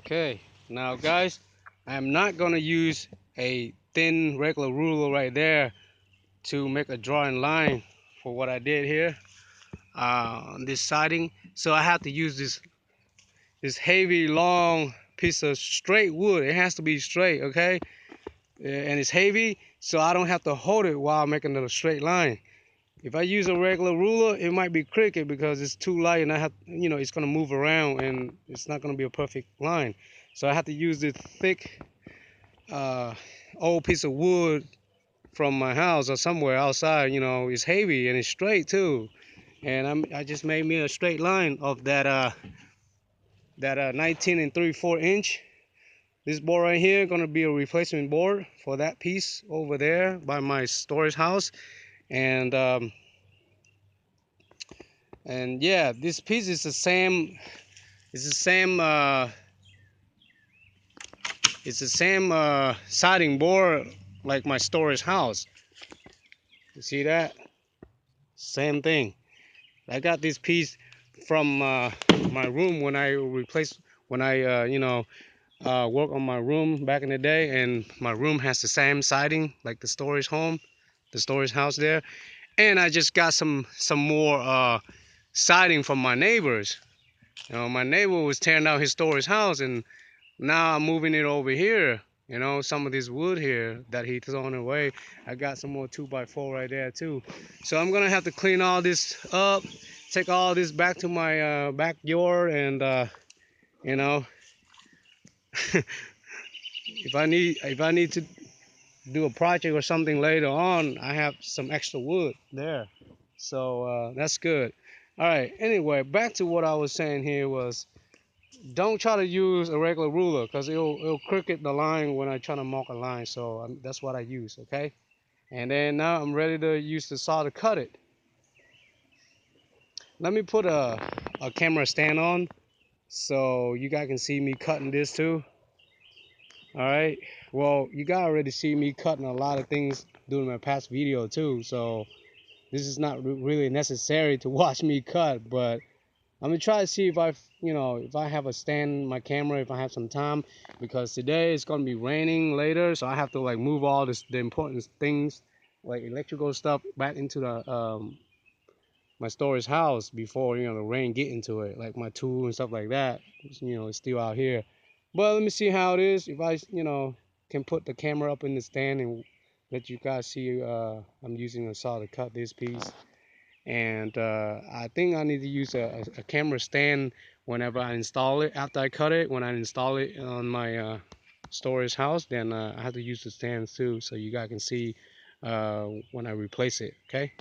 Okay, now guys, I'm not gonna use a thin regular ruler right there to make a drawing line for what I did here on this siding. So I have to use this heavy long piece of straight wood. It has to be straight, okay? And it's heavy, so I don't have to hold it while making a straight line. If I use a regular ruler, it might be crooked because it's too light, and I have, it's gonna move around, and it's not gonna be a perfect line. So I have to use this thick, uh, old piece of wood from my house or somewhere outside. It's heavy and it's straight too. And I just made me a straight line of that 19 and 3/4 inch. This board right here gonna be a replacement board for that piece over there by my storage house. And yeah, this piece is the same. It's the same. It's the same siding board like my storage house. You see that? Same thing. I got this piece from my room when I work on my room back in the day, and my room has the same siding like the storage home, the storage house there. And I just got some more siding from my neighbors. My neighbor was tearing down his storage house, and now I'm moving it over here. Some of this wood here that he thrown away, I got some more 2x4 right there too. So I'm gonna have to clean all this up, take all this back to my backyard, and you know, if I need to do a project or something later on, I have some extra wood there. So that's good. All right. Anyway, back to what I was saying here was, don't try to use a regular ruler because it'll crooked the line when I try to mark a line. So that's what I use, okay? And then now I'm ready to use the saw to cut it. Let me put a camera stand on so you guys can see me cutting this too. All right. Well, you guys already see me cutting a lot of things during my past video too. So this is not really necessary to watch me cut, but I'm gonna try to see if I have a stand my camera, if I have some time, because today it's gonna be raining later, so I have to like move all the important things like electrical stuff back into the my storage house before the rain get into it, like my tool and stuff like that. It's still out here. But let me see how it is. If I can put the camera up in the stand and let you guys see I'm using a saw to cut this piece. And I think I need to use a camera stand whenever I install it. After I cut it, when I install it on my storage house, then I have to use the stand too, so you guys can see when I replace it. Okay.